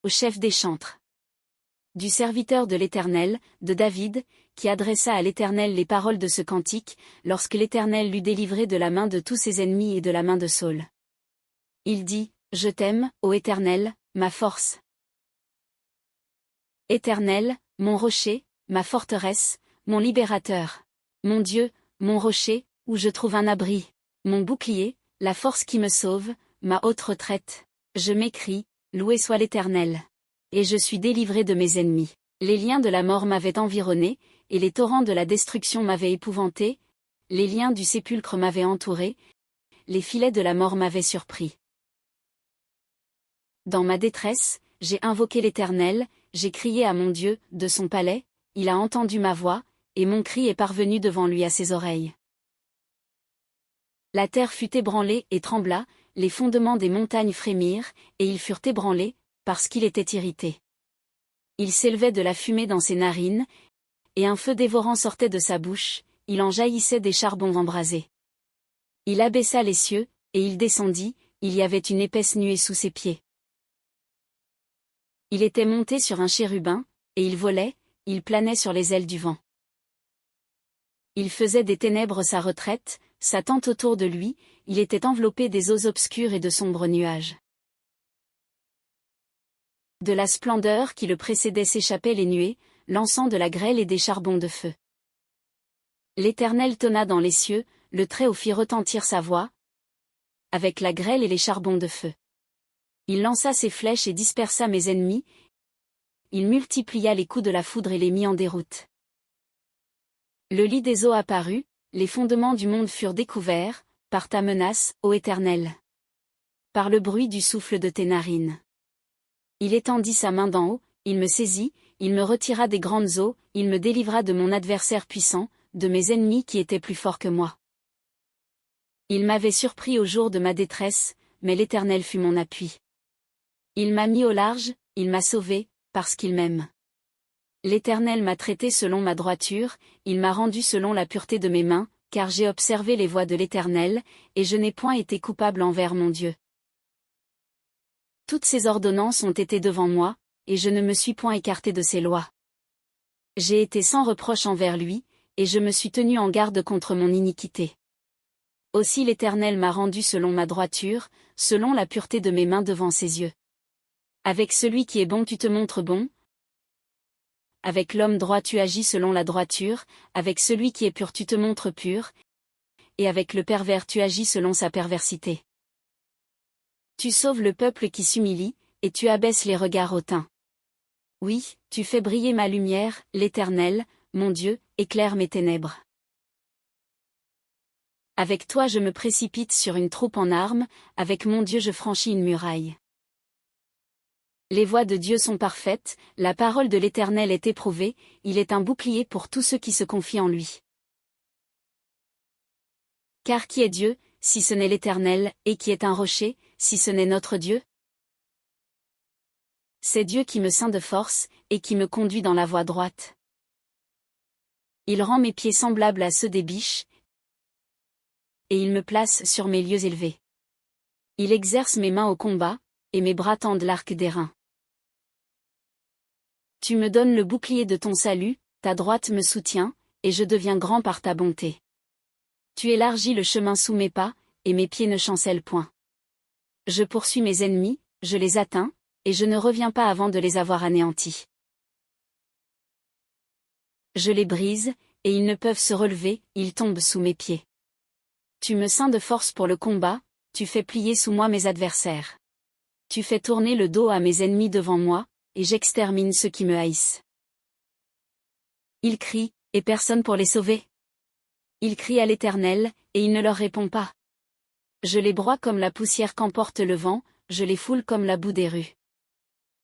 au chef des chantres. Du serviteur de l'Éternel, de David, qui adressa à l'Éternel les paroles de ce cantique, lorsque l'Éternel l'eut délivré de la main de tous ses ennemis et de la main de Saül. Il dit, Je t'aime, ô Éternel, ma force. Éternel, mon rocher, ma forteresse, mon libérateur. Mon Dieu, mon rocher, où je trouve un abri. Mon bouclier, la force qui me sauve, ma haute retraite. Je m'écrie, loué soit l'Éternel. Et je suis délivré de mes ennemis. Les liens de la mort m'avaient environné, et les torrents de la destruction m'avaient épouvanté, les liens du sépulcre m'avaient entouré, les filets de la mort m'avaient surpris. Dans ma détresse, j'ai invoqué l'Éternel, j'ai crié à mon Dieu, de son palais, il a entendu ma voix, et mon cri est parvenu devant lui à ses oreilles. La terre fut ébranlée et trembla, les fondements des montagnes frémirent, et ils furent ébranlés, parce qu'il était irrité. Il s'élevait de la fumée dans ses narines, et un feu dévorant sortait de sa bouche, il en jaillissait des charbons embrasés. Il abaissa les cieux, et il descendit, il y avait une épaisse nuée sous ses pieds. Il était monté sur un chérubin, et il volait, il planait sur les ailes du vent. Il faisait des ténèbres sa retraite, sa tente autour de lui, il était enveloppé des eaux obscures et de sombres nuages. De la splendeur qui le précédait s'échappaient les nuées, lançant de la grêle et des charbons de feu. L'Éternel tonna dans les cieux, le Très-Haut fit retentir sa voix, avec la grêle et les charbons de feu. Il lança ses flèches et dispersa mes ennemis, il multiplia les coups de la foudre et les mit en déroute. Le lit des eaux apparut, les fondements du monde furent découverts, par ta menace, ô Éternel. Par le bruit du souffle de tes narines. Il étendit sa main d'en haut, il me saisit, il me retira des grandes eaux, il me délivra de mon adversaire puissant, de mes ennemis qui étaient plus forts que moi. Il m'avait surpris au jour de ma détresse, mais l'Éternel fut mon appui. Il m'a mis au large, il m'a sauvé, parce qu'il m'aime. L'Éternel m'a traité selon ma droiture, il m'a rendu selon la pureté de mes mains, car j'ai observé les voies de l'Éternel, et je n'ai point été coupable envers mon Dieu. Toutes ses ordonnances ont été devant moi, et je ne me suis point écarté de ses lois. J'ai été sans reproche envers lui, et je me suis tenu en garde contre mon iniquité. Aussi l'Éternel m'a rendu selon ma droiture, selon la pureté de mes mains devant ses yeux. Avec celui qui est bon tu te montres bon. Avec l'homme droit tu agis selon la droiture, avec celui qui est pur tu te montres pur, et avec le pervers tu agis selon sa perversité. Tu sauves le peuple qui s'humilie, et tu abaisses les regards hautains. Oui, tu fais briller ma lumière, l'Éternel, mon Dieu, éclaire mes ténèbres. Avec toi je me précipite sur une troupe en armes, avec mon Dieu je franchis une muraille. Les voies de Dieu sont parfaites, la parole de l'Éternel est éprouvée, il est un bouclier pour tous ceux qui se confient en lui. Car qui est Dieu, si ce n'est l'Éternel, et qui est un rocher, si ce n'est notre Dieu? C'est Dieu qui me ceint de force, et qui me conduit dans la voie droite. Il rend mes pieds semblables à ceux des biches, et il me place sur mes lieux élevés. Il exerce mes mains au combat, et mes bras tendent l'arc d'airain. Tu me donnes le bouclier de ton salut, ta droite me soutient, et je deviens grand par ta bonté. Tu élargis le chemin sous mes pas, et mes pieds ne chancellent point. Je poursuis mes ennemis, je les atteins, et je ne reviens pas avant de les avoir anéantis. Je les brise, et ils ne peuvent se relever, ils tombent sous mes pieds. Tu me ceins de force pour le combat, tu fais plier sous moi mes adversaires. Tu fais tourner le dos à mes ennemis devant moi, et j'extermine ceux qui me haïssent. Ils crient, et personne pour les sauver. Ils crient à l'Éternel, et il ne leur répond pas. Je les broie comme la poussière qu'emporte le vent, je les foule comme la boue des rues.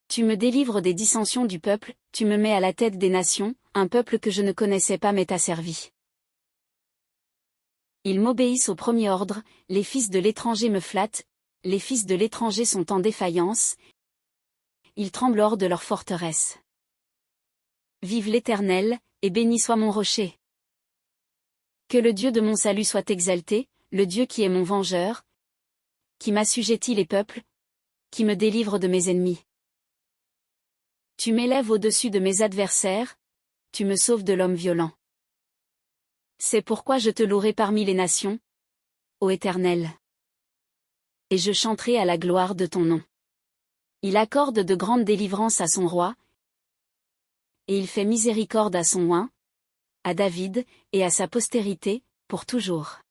Tu me délivres des dissensions du peuple, tu me mets à la tête des nations, un peuple que je ne connaissais pas m'est asservi. Ils m'obéissent au premier ordre, les fils de l'étranger me flattent, les fils de l'étranger sont en défaillance, ils tremblent hors de leur forteresse. Vive l'Éternel, et béni soit mon rocher. Que le Dieu de mon salut soit exalté, le Dieu qui est mon vengeur, qui m'assujettit les peuples, qui me délivre de mes ennemis. Tu m'élèves au-dessus de mes adversaires, tu me sauves de l'homme violent. C'est pourquoi je te louerai parmi les nations, ô Éternel. Et je chanterai à la gloire de ton nom. Il accorde de grandes délivrances à son roi, et il fait miséricorde à son oint, à David, et à sa postérité, pour toujours.